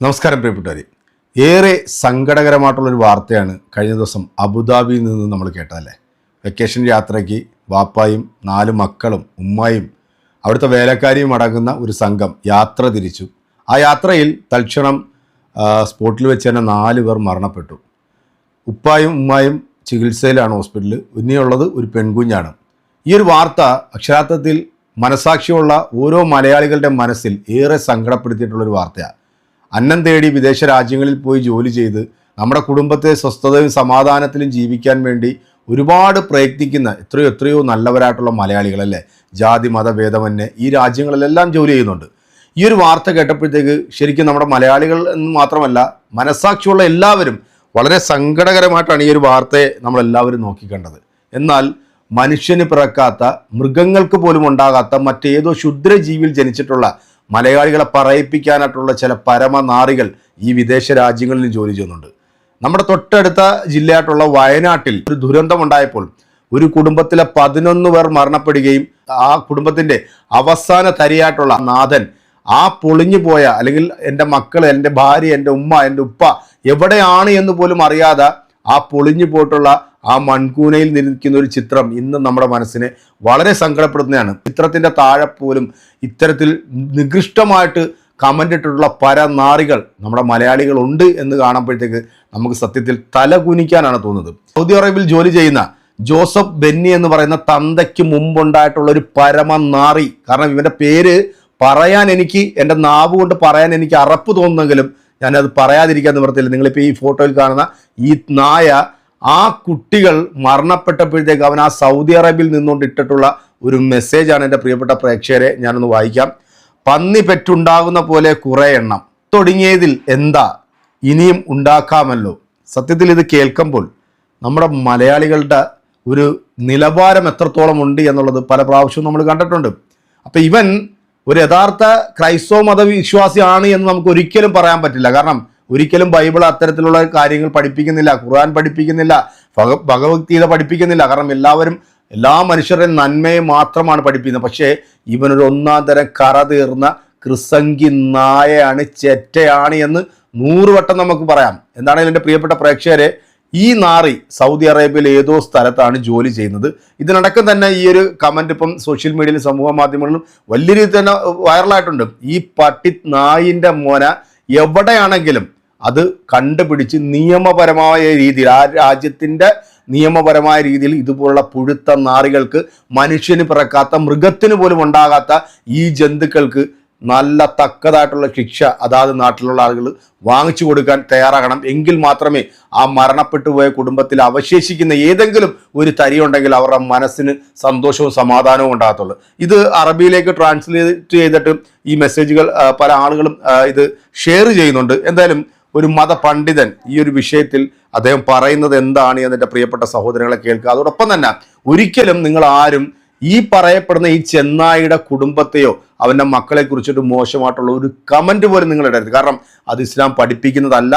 നമസ്കാരം പ്രിയപ്പെട്ടവരെ, ഏറെ സങ്കടകരമായിട്ടുള്ളൊരു വാർത്തയാണ് കഴിഞ്ഞ ദിവസം അബുദാബിയിൽ നിന്ന് നമ്മൾ കേട്ടതല്ലേ. വെക്കേഷൻ യാത്രയ്ക്ക് വാപ്പായും 4 മക്കളും ഉമ്മായും അവിടുത്തെ വേലക്കാരിയും അടങ്ങുന്ന ഒരു സംഘം യാത്ര തിരിച്ചു. ആ യാത്രയിൽ തൽക്ഷണം സ്പോട്ടിൽ വെച്ച് തന്നെ 4 പേർ മരണപ്പെട്ടു. ഉപ്പായും ഉമ്മായും ചികിത്സയിലാണ് ഹോസ്പിറ്റലിൽ. ഇനിയുള്ളത് ഒരു പെൺകുഞ്ഞാണ്. ഈ ഒരു വാർത്ത അക്ഷരാർത്ഥത്തിൽ മനസാക്ഷിയുള്ള ഓരോ മലയാളികളുടെ മനസ്സിൽ ഏറെ സങ്കടപ്പെടുത്തിയിട്ടുള്ളൊരു വാർത്തയാണ്. അന്നം തേടി വിദേശ രാജ്യങ്ങളിൽ പോയി ജോലി ചെയ്ത് നമ്മുടെ കുടുംബത്തെ സ്വസ്ഥതയും സമാധാനത്തിലും ജീവിക്കാൻ വേണ്ടി ഒരുപാട് പ്രയത്നിക്കുന്ന എത്രയോ നല്ലവരായിട്ടുള്ള മലയാളികളല്ലേ, ജാതി മതഭേദമന്യേ ഈ രാജ്യങ്ങളിലെല്ലാം ജോലി ചെയ്യുന്നുണ്ട്. ഈ ഒരു വാർത്ത കേട്ടപ്പോഴത്തേക്ക് ശരിക്കും നമ്മുടെ മലയാളികൾ എന്ന് മാത്രമല്ല മനസാക്ഷിയുള്ള എല്ലാവരും വളരെ സങ്കടകരമായിട്ടാണ് ഈ ഒരു വാർത്തയെ നമ്മളെല്ലാവരും നോക്കിക്കണ്ടത്. എന്നാൽ മനുഷ്യന് പിറക്കാത്ത, മൃഗങ്ങൾക്ക് പോലും ഉണ്ടാകാത്ത മറ്റേതോ ക്ഷുദ്രജീവിയിൽ ജനിച്ചിട്ടുള്ള മലയാളികളെ പറയിപ്പിക്കാനായിട്ടുള്ള ചില പരമനാറികൾ ഈ വിദേശ രാജ്യങ്ങളിൽ ജോലി ചെയ്യുന്നുണ്ട്. നമ്മുടെ തൊട്ടടുത്ത ജില്ലയായിട്ടുള്ള വയനാട്ടിൽ ഒരു ദുരന്തമുണ്ടായപ്പോൾ ഒരു കുടുംബത്തിലെ 11 പേർ മരണപ്പെടുകയും ആ കുടുംബത്തിൻ്റെ അവസാന തരിയായിട്ടുള്ള നാഥൻ ആ പൊളിഞ്ഞു പോയ, അല്ലെങ്കിൽ എൻ്റെ മക്കൾ, എൻ്റെ ഭാര്യ, എൻ്റെ ഉമ്മ, എൻ്റെ ഉപ്പ എവിടെയാണ് എന്ന് പോലും അറിയാതെ ആ പൊളിഞ്ഞു പോയിട്ടുള്ള ആ മൺകൂനയിൽ നിൽക്കുന്ന ഒരു ചിത്രം ഇന്ന് നമ്മുടെ മനസ്സിനെ വളരെ സങ്കടപ്പെടുത്തുന്നതാണ്. ചിത്രത്തിൻ്റെ താഴെ പോലും ഇത്തരത്തിൽ നികൃഷ്ടമായിട്ട് കമൻ്റ് ഇട്ടിട്ടുള്ള പരനാറികൾ നമ്മുടെ മലയാളികളുണ്ട് എന്ന് കാണുമ്പോഴത്തേക്ക് നമുക്ക് സത്യത്തിൽ തല കുനിക്കാനാണ് തോന്നുന്നത്. സൗദി അറേബ്യയിൽ ജോലി ചെയ്യുന്ന ജോസഫ് ബെന്നി എന്ന് പറയുന്ന തന്തയ്ക്ക് മുമ്പുണ്ടായിട്ടുള്ള ഒരു പരമനാറി. കാരണം ഇവൻ്റെ പേര് പറയാൻ എനിക്ക്, എൻ്റെ നാവ് കൊണ്ട് പറയാൻ എനിക്ക് അറപ്പ് തോന്നുന്നെങ്കിലും ഞാനത് പറയാതിരിക്കാൻ നിവർത്തിയില്ല. നിങ്ങളിപ്പോൾ ഈ ഫോട്ടോയിൽ കാണുന്ന ഈ നായ, ആ കുട്ടികൾ മരണപ്പെട്ടപ്പോഴത്തേക്ക് അവൻ ആ സൗദി അറേബ്യയിൽ നിന്നുകൊണ്ട് ഇട്ടിട്ടുള്ള ഒരു മെസ്സേജാണ് എൻ്റെ പ്രിയപ്പെട്ട പ്രേക്ഷകരെ ഞാനൊന്ന് വായിക്കാം. പന്നി പെറ്റുണ്ടാകുന്ന പോലെ കുറേ എണ്ണം തുടങ്ങിയതിൽ എന്താ, ഇനിയും ഉണ്ടാക്കാമല്ലോ. സത്യത്തിൽ ഇത് കേൾക്കുമ്പോൾ നമ്മുടെ മലയാളികളുടെ ഒരു നിലവാരം എത്രത്തോളം ഉണ്ട് എന്നുള്ളത് പല പ്രാവശ്യവും നമ്മൾ കണ്ടിട്ടുണ്ട്. അപ്പം ഇവൻ ഒരു യഥാർത്ഥ ക്രൈസ്തവ മതവിശ്വാസിയാണ് എന്ന് നമുക്ക് ഒരിക്കലും പറയാൻ പറ്റില്ല. കാരണം ഒരിക്കലും ബൈബിൾ അത്തരത്തിലുള്ള കാര്യങ്ങൾ പഠിപ്പിക്കുന്നില്ല, ഖുർആൻ പഠിപ്പിക്കുന്നില്ല, ഭഗവത്ഗീത പഠിപ്പിക്കുന്നില്ല. കാരണം എല്ലാ മനുഷ്യരുടെയും നന്മയെ മാത്രമാണ് പഠിപ്പിക്കുന്നത്. പക്ഷേ ഇവനൊരു ഒന്നാം തരം കറ തീർന്ന ക്രിസംഗി നായയാണ്, ചെറ്റയാണ് എന്ന് 100 വട്ടം നമുക്ക് പറയാം. എന്താണെങ്കിലും എൻ്റെ പ്രിയപ്പെട്ട പ്രേക്ഷകരെ, ഈ നാറി സൗദി അറേബ്യയിൽ ഏതോ സ്ഥലത്താണ് ജോലി ചെയ്യുന്നത്. ഇതിനടക്കം തന്നെ ഈ ഒരു കമൻറ്റ് ഇപ്പം സോഷ്യൽ മീഡിയയിലും സമൂഹ മാധ്യമങ്ങളിലും വലിയ രീതിയിൽ തന്നെ വൈറലായിട്ടുണ്ട്. ഈ പട്ടി നായിൻ്റെ മോന എവിടെയാണെങ്കിലും അത് കണ്ടുപിടിച്ച് നിയമപരമായ രീതിയിൽ, ആ രാജ്യത്തിൻ്റെ നിയമപരമായ രീതിയിൽ ഇതുപോലുള്ള പുഴുത്ത നാറികൾക്ക്, മനുഷ്യന് പിറക്കാത്ത, മൃഗത്തിന് പോലും ഉണ്ടാകാത്ത ഈ ജന്തുക്കൾക്ക് നല്ല തക്കതായിട്ടുള്ള ശിക്ഷ അതാത് നാട്ടിലുള്ള ആളുകൾ വാങ്ങിച്ചു കൊടുക്കാൻ തയ്യാറാകണം. എങ്കിൽ മാത്രമേ ആ മരണപ്പെട്ടു പോയ കുടുംബത്തിൽ അവശേഷിക്കുന്ന ഏതെങ്കിലും ഒരു തരിയുണ്ടെങ്കിൽ അവരുടെ മനസ്സിന് സന്തോഷവും സമാധാനവും ഉണ്ടാകത്തുള്ളൂ. ഇത് അറബിയിലേക്ക് ട്രാൻസ്ലേറ്റ് ചെയ്തിട്ട് ഈ മെസ്സേജുകൾ പല ആളുകളും ഇത് ഷെയർ ചെയ്യുന്നുണ്ട്. എന്തായാലും ഒരു മതപണ്ഡിതൻ ഈ ഒരു വിഷയത്തിൽ അദ്ദേഹം പറയുന്നത് എന്താണ് എന്നെൻ്റെ പ്രിയപ്പെട്ട സഹോദരങ്ങളെ കേൾക്കുക. അതോടൊപ്പം തന്നെ ഒരിക്കലും നിങ്ങൾ ആരും ഈ പറയപ്പെടുന്ന ഈ ചെന്നായിയുടെ കുടുംബത്തെയോ അവൻ്റെ മക്കളെ കുറിച്ചിട്ട് മോശമായിട്ടുള്ള ഒരു കമൻറ്റ് പോലും നിങ്ങൾ ഇടരുത്. കാരണം അത് ഇസ്ലാം പഠിപ്പിക്കുന്നതല്ല.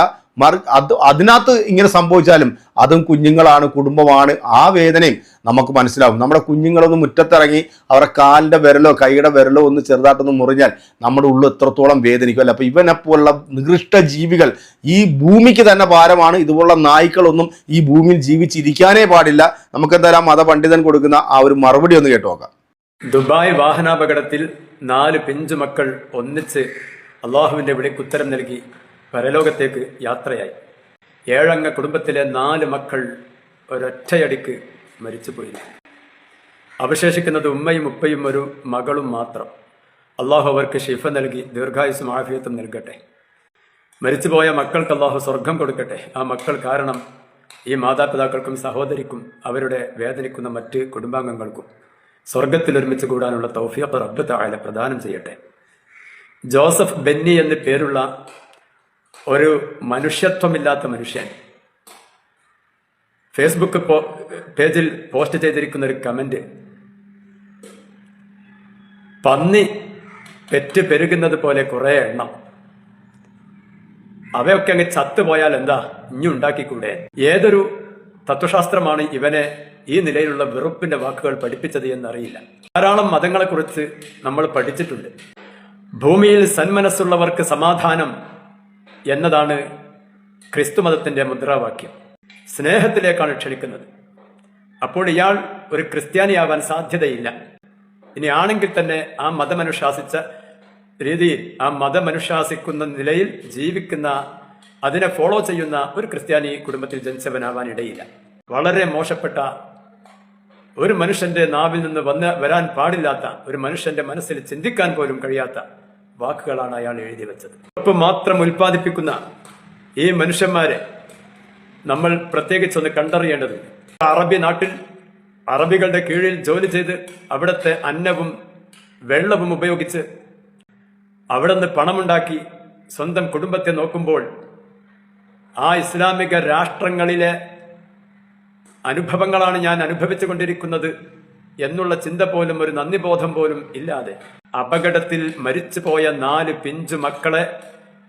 അതിനകത്ത് ഇങ്ങനെ സംഭവിച്ചാലും അതും കുഞ്ഞുങ്ങളാണ്, കുടുംബമാണ്. ആ വേദനയും നമുക്ക് മനസ്സിലാവും. നമ്മുടെ കുഞ്ഞുങ്ങളൊന്ന് മുറ്റത്തിറങ്ങി അവരുടെ കാലിൻ്റെ വിരലോ കൈയുടെ വിരലോ ഒന്ന് ചെറുതായിട്ടൊന്ന് മുറിഞ്ഞാൽ നമ്മുടെ ഉള്ളു എത്രത്തോളം വേദനിക്കുമല്ലോ. അപ്പോൾ ഇവനെപ്പോലുള്ള നികൃഷ്ട ജീവികൾ ഈ ഭൂമിക്ക് തന്നെ ഭാരമാണ്. ഇതുപോലുള്ള നായ്ക്കളൊന്നും ഈ ഭൂമിയിൽ ജീവിച്ചിരിക്കാനേ പാടില്ല. നമുക്കെന്തായാലും മതപണ്ഡിതൻ കൊടുക്കുന്ന ആ ഒരു മറുപടി ഒന്ന് കേട്ടു നോക്കാം. ദുബായ് വാഹനാപകടത്തിൽ 4 പിഞ്ചു മക്കൾ ഒന്നിച്ച് അള്ളാഹുവിന്റെ വിളിക്കുത്തരം നൽകി പരലോകത്തേക്ക് യാത്രയായി. 7 അംഗ കുടുംബത്തിലെ 4 മക്കൾ ഒരൊറ്റയടിക്ക് മരിച്ചുപോയി. അവശേഷിക്കുന്നത് ഉമ്മയും ഉപ്പയും ഒരു മകളും മാത്രം. അള്ളാഹു അവർക്ക് ഷിഫ നൽകി ദീർഘായുസ്സും ആഫിയത്തും നൽകട്ടെ. മരിച്ചുപോയ മക്കൾക്ക് അള്ളാഹു സ്വർഗം കൊടുക്കട്ടെ. ആ മക്കൾ കാരണം ഈ മാതാപിതാക്കൾക്കും സഹോദരിക്കും അവരുടെ വേദനിക്കുന്ന മറ്റ് കുടുംബാംഗങ്ങൾക്കും സ്വർഗത്തിൽ ഒരുമിച്ച് കൂടാനുള്ള തൗഫീഖ് റബ്ബ് തആല പ്രദാനം ചെയ്യട്ടെ. ജോസഫ് ബെന്നി എന്ന് പേരുള്ള ഒരു മനുഷ്യത്വമില്ലാത്ത മനുഷ്യൻ ഫേസ്ബുക്ക് പേജിൽ പോസ്റ്റ് ചെയ്തിരിക്കുന്ന ഒരു കമന്റ്, പന്നി പെറ്റ് പെരുകുന്നത് പോലെ കുറെ എണ്ണം, അവയൊക്കെ അങ്ങ് ചത്തുപോയാൽ എന്താ, ഇനി ഉണ്ടാക്കിക്കൂടെ? ഏതൊരു തത്വശാസ്ത്രമാണ് ഇവനെ ഈ നിലയിലുള്ള വെറുപ്പിന്റെ വാക്കുകൾ പഠിപ്പിച്ചത് എന്നറിയില്ല. ധാരാളം മതങ്ങളെക്കുറിച്ച് നമ്മൾ പഠിച്ചിട്ടുണ്ട്. ഭൂമിയിൽ സന്മനസ്സുള്ളവർക്ക് സമാധാനം എന്നതാണ് ക്രിസ്തുമതത്തിൻ്റെ മുദ്രാവാക്യം. സ്നേഹത്തിലേക്കാണ് ക്ഷണിക്കുന്നത്. അപ്പോൾ ഇയാൾ ഒരു ക്രിസ്ത്യാനിയാവാൻ സാധ്യതയില്ല. ഇനി ആണെങ്കിൽ തന്നെ ആ മതമനുശാസിച്ച രീതിയിൽ, ആ മതമനുശാസിക്കുന്ന നിലയിൽ ജീവിക്കുന്ന, അതിനെ ഫോളോ ചെയ്യുന്ന ഒരു ക്രിസ്ത്യാനി കുടുംബത്തിൽ ജനിച്ചവനാവാൻ ഇടയില്ല. വളരെ മോശപ്പെട്ട, ഒരു മനുഷ്യന്റെ നാവിൽ നിന്ന് വരാൻ പാടില്ലാത്ത, ഒരു മനുഷ്യന്റെ മനസ്സിൽ ചിന്തിക്കാൻ പോലും കഴിയാത്ത വാക്കുകളാണ് അയാൾ എഴുതി വെച്ചത്. ഉപ്പ് മാത്രം ഉൽപ്പാദിപ്പിക്കുന്ന ഈ മനുഷ്യന്മാരെ നമ്മൾ പ്രത്യേകിച്ചൊന്ന് കണ്ടറിയേണ്ടതുണ്ട്. അറബി നാട്ടിൽ അറബികളുടെ കീഴിൽ ജോലി ചെയ്ത് അവിടുത്തെ അന്നവും വെള്ളവും ഉപയോഗിച്ച് അവിടെ നിന്ന് പണമുണ്ടാക്കി സ്വന്തം കുടുംബത്തെ നോക്കുമ്പോൾ ആ ഇസ്ലാമിക രാഷ്ട്രങ്ങളിലെ അനുഭവങ്ങളാണ് ഞാൻ അനുഭവിച്ചു കൊണ്ടിരിക്കുന്നത് എന്നുള്ള ചിന്ത പോലും, ഒരു നന്ദിബോധം പോലും ഇല്ലാതെ അപകടത്തിൽ മരിച്ചു പോയ 4 പിഞ്ചു മക്കളെ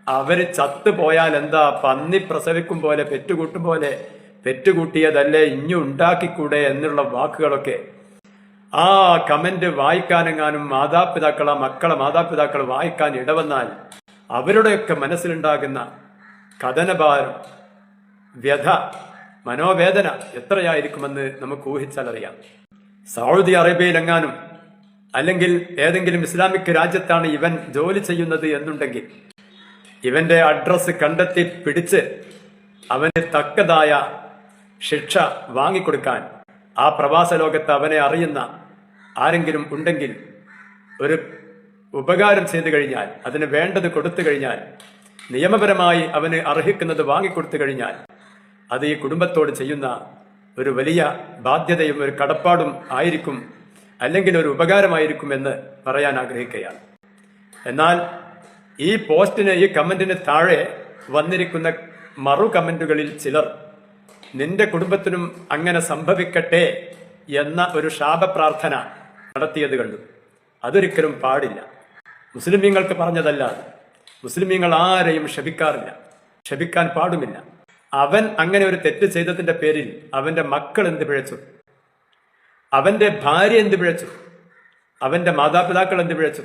അവര് ചത്തുപോയാൽ എന്താ, പന്നി പ്രസവിക്കും പോലെ, പെറ്റുകൂട്ടും പോലെ പെറ്റുകൂട്ടിയതല്ലേ, ഇഞ്ഞു ഉണ്ടാക്കിക്കൂടെ എന്നുള്ള വാക്കുകളൊക്കെ ആ കമന്റ് വായിക്കാനെങ്ങാനും മക്കളെ മാതാപിതാക്കൾ വായിക്കാൻ ഇടവന്നാൽ അവരുടെയൊക്കെ മനസ്സിലുണ്ടാകുന്ന കഥനഭാരം, വ്യഥ, മനോവേദന എത്രയായിരിക്കുമെന്ന് നമുക്ക് ഊഹിച്ചാൽ അറിയാം. സൗദി അറേബ്യയിലെങ്ങാനും അല്ലെങ്കിൽ ഏതെങ്കിലും ഇസ്ലാമിക് രാജ്യത്താണ് ഇവൻ ജോലി ചെയ്യുന്നത് എന്നുണ്ടെങ്കിൽ ഇവന്റെ അഡ്രസ്സ് കണ്ടെത്തി പിടിച്ച് അവന് തക്കതായ ശിക്ഷ വാങ്ങിക്കൊടുക്കാൻ ആ പ്രവാസ ലോകത്ത് അവനെ അറിയുന്ന ആരെങ്കിലും ഉണ്ടെങ്കിൽ, ഒരു ഉപകാരം ചെയ്തു കഴിഞ്ഞാൽ, അതിന് വേണ്ടത് കൊടുത്തു കഴിഞ്ഞാൽ, നിയമപരമായി അവന് അർഹിക്കുന്നത് വാങ്ങിക്കൊടുത്തു കഴിഞ്ഞാൽ അത് ഈ കുടുംബത്തോട് ചെയ്യുന്ന ഒരു വലിയ ബാധ്യതയും ഒരു കടപ്പാടും ആയിരിക്കും, അല്ലെങ്കിൽ ഒരു ഉപകാരമായിരിക്കും എന്ന് പറയാൻ ആഗ്രഹിക്കുകയാണ്. എന്നാൽ ഈ പോസ്റ്റിന്, ഈ കമന്റിന് താഴെ വന്നിരിക്കുന്ന മറു കമന്റുകളിൽ ചിലർ നിന്റെ കുടുംബത്തിനും അങ്ങനെ സംഭവിക്കട്ടെ എന്ന ഒരു ശാപപ്രാർത്ഥന നടത്തിയത് കണ്ടു. അതൊരിക്കലും പാടില്ല. മുസ്ലിമീങ്ങൾക്ക് പറഞ്ഞതല്ല. മുസ്ലിമീങ്ങൾ ആരെയും ക്ഷമിക്കാറില്ല, ക്ഷമിക്കാൻ പാടുമില്ല. അവൻ അങ്ങനെ ഒരു തെറ്റ് ചെയ്തതിന്റെ പേരിൽ അവന്റെ മക്കൾ എന്ത് പിഴച്ചു, അവന്റെ ഭാര്യ എന്ത് പിഴച്ചു, അവന്റെ മാതാപിതാക്കൾ എന്ത് പിഴച്ചു?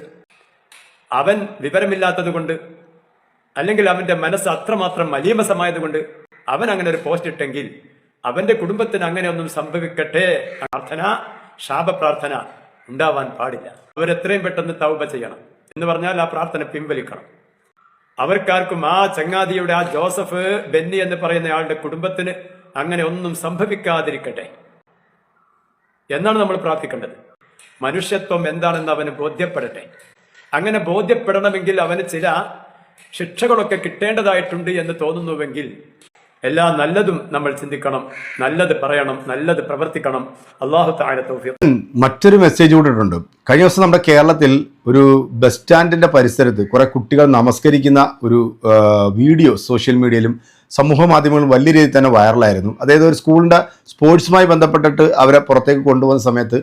അവൻ വിവരമില്ലാത്തത് കൊണ്ട്, അല്ലെങ്കിൽ അവന്റെ മനസ്സ് അത്രമാത്രം മലീമസമായത് കൊണ്ട് അവൻ അങ്ങനെ ഒരു പോസ്റ്റ് ഇട്ടെങ്കിൽ അവന്റെ കുടുംബത്തിന് അങ്ങനെ ഒന്നും സംഭവിക്കട്ടെ പ്രാർത്ഥന, ശാപപ്രാർത്ഥന ഉണ്ടാവാൻ പാടില്ല. അവരെത്രയും പെട്ടെന്ന് തൗബ ചെയ്യണം. എന്ന് പറഞ്ഞാൽ ആ പ്രാർത്ഥന പിൻവലിക്കണം. അവർക്കാർക്കും, ആ ചങ്ങാതിയുടെ, ആ ജോസഫ് ബെന്നി എന്ന് പറയുന്ന ആളുടെ കുടുംബത്തിന് അങ്ങനെ ഒന്നും സംഭവിക്കാതിരിക്കട്ടെ എന്നാണ് നമ്മൾ പ്രാർത്ഥിക്കേണ്ടത്. മനുഷ്യത്വം എന്താണെന്ന് അവന് ബോധ്യപ്പെടട്ടെ. അങ്ങനെ ബോധ്യപ്പെടണമെങ്കിൽ അവന് ചില ശിക്ഷകളൊക്കെ കിട്ടേണ്ടതായിട്ടുണ്ട് എന്ന് തോന്നുന്നുവെങ്കിൽ എല്ലാ നല്ലതും നമ്മൾ ചിന്തിക്കണം, നല്ലത് പറയണം, നല്ലത് പ്രവർത്തിക്കണം. അല്ലാഹു തആല തൗഫീഖ്. മറ്റൊരു മെസ്സേജ് കൂടെ ഇട്ടുണ്ട്. കഴിഞ്ഞ ദിവസം നമ്മുടെ കേരളത്തിൽ ഒരു ബസ് സ്റ്റാൻഡിന്റെ പരിസരത്ത് കുറെ കുട്ടികൾ നമസ്കരിക്കുന്ന ഒരു വീഡിയോ സോഷ്യൽ മീഡിയയിലും സമൂഹ മാധ്യമങ്ങളിലും വലിയ രീതിയിൽ തന്നെ വൈറലായിരുന്നു. അതായത് ഒരു സ്കൂളിൻ്റെ സ്പോർട്സുമായി ബന്ധപ്പെട്ടിട്ട് അവരെ പുറത്തേക്ക് കൊണ്ടുപോകുന്ന സമയത്ത്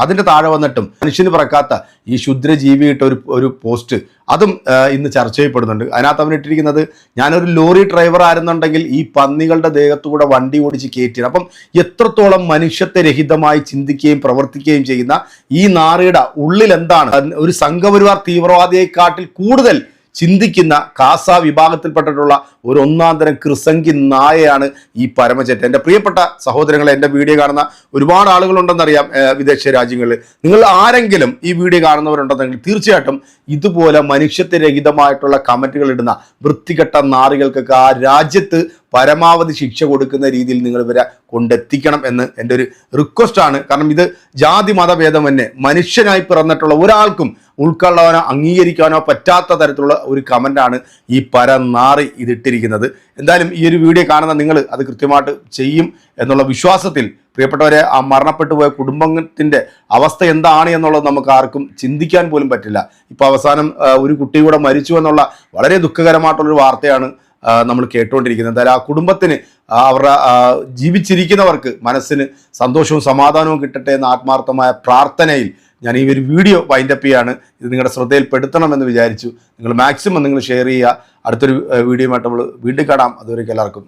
അതിൻ്റെ താഴെ വന്നിട്ടും മനുഷ്യന് പറക്കാത്ത ഈ ക്ഷുദ്രജീവിയിട്ട ഒരു പോസ്റ്റ്, അതും ഇന്ന് ചർച്ച ചെയ്യപ്പെടുന്നുണ്ട്. അതിനകത്ത് അവനിട്ടിരിക്കുന്നത്, ഞാനൊരു ലോറി ഡ്രൈവർ ആയിരുന്നുണ്ടെങ്കിൽ ഈ പന്നികളുടെ ദേഹത്തുകൂടെ വണ്ടി ഓടിച്ച് കയറ്റിയത്. അപ്പം എത്രത്തോളം മനുഷ്യത്വ രഹിതമായി ചിന്തിക്കുകയും പ്രവർത്തിക്കുകയും ചെയ്യുന്ന ഈ നാറിയുടെ ഉള്ളിൽ എന്താണ്, ഒരു സംഘപരിവാർ തീവ്രവാദിയെക്കാട്ടിൽ കൂടുതൽ ചിന്തിക്കുന്ന കാസ വിഭാഗത്തിൽപ്പെട്ടിട്ടുള്ള ഒരു ഒന്നാന്തരം ക്രിസംഗി നായയാണ് ഈ പരമചേട്ടൻ. എൻ്റെ പ്രിയപ്പെട്ട സഹോദരങ്ങളെ, എൻ്റെ വീഡിയോ കാണുന്ന ഒരുപാട് ആളുകളുണ്ടെന്നറിയാം വിദേശ രാജ്യങ്ങളിൽ. നിങ്ങൾ ആരെങ്കിലും ഈ വീഡിയോ കാണുന്നവരുണ്ടെന്നെങ്കിൽ തീർച്ചയായിട്ടും ഇതുപോലെ മനുഷ്യത്വരഹിതമായിട്ടുള്ള കമൻറ്റുകൾ ഇടുന്ന വൃത്തികെട്ട നാറികൾക്കൊക്കെ ആ രാജ്യത്ത് പരമാവധി ശിക്ഷ കൊടുക്കുന്ന രീതിയിൽ നിങ്ങൾ ഇവരെ കൊണ്ടെത്തിക്കണം എന്ന് എൻ്റെ ഒരു റിക്വസ്റ്റാണ്. കാരണം ഇത് ജാതി മതഭേദമന്യേ മനുഷ്യനായി പിറന്നിട്ടുള്ള ഒരാൾക്കും ഉൾക്കൊള്ളാനോ അംഗീകരിക്കാനോ പറ്റാത്ത തരത്തിലുള്ള ഒരു കമൻ്റാണ് ഈ പരനാറി ഇതിട്ടിരിക്കുന്നത്. എന്തായാലും ഈ ഒരു വീഡിയോ കാണുന്ന നിങ്ങൾ അത് കൃത്യമായിട്ട് ചെയ്യും എന്നുള്ള വിശ്വാസത്തിൽ, പ്രിയപ്പെട്ടവരെ, ആ മരണപ്പെട്ടു പോയ കുടുംബത്തിൻ്റെ അവസ്ഥ എന്താണ് എന്നുള്ളത് നമുക്ക് ആർക്കും ചിന്തിക്കാൻ പോലും പറ്റില്ല. ഇപ്പോൾ അവസാനം ഒരു കുട്ടി കൂടെ മരിച്ചു എന്നുള്ള വളരെ ദുഃഖകരമായിട്ടുള്ളൊരു വാർത്തയാണ് നമ്മൾ കേട്ടുകൊണ്ടിരിക്കുന്നത്. എന്തായാലും ആ കുടുംബത്തിന്, അവരുടെ ജീവിച്ചിരിക്കുന്നവർക്ക് മനസ്സിന് സന്തോഷവും സമാധാനവും കിട്ടട്ടെ എന്ന ആത്മാർത്ഥമായ പ്രാർത്ഥനയിൽ ഞാൻ ഈ ഒരു വീഡിയോ വൈൻഡപ്പ് ചെയ്യാണ്. ഇത് നിങ്ങളുടെ ശ്രദ്ധയിൽപ്പെടുത്തണമെന്ന് വിചാരിച്ചു. നിങ്ങൾ മാക്സിമം നിങ്ങൾ ഷെയർ ചെയ്യുക. അടുത്തൊരു വീഡിയോയുമായിട്ട് നമ്മൾ വീണ്ടും കാണാം. അതുവരേക്കും എല്ലാവർക്കും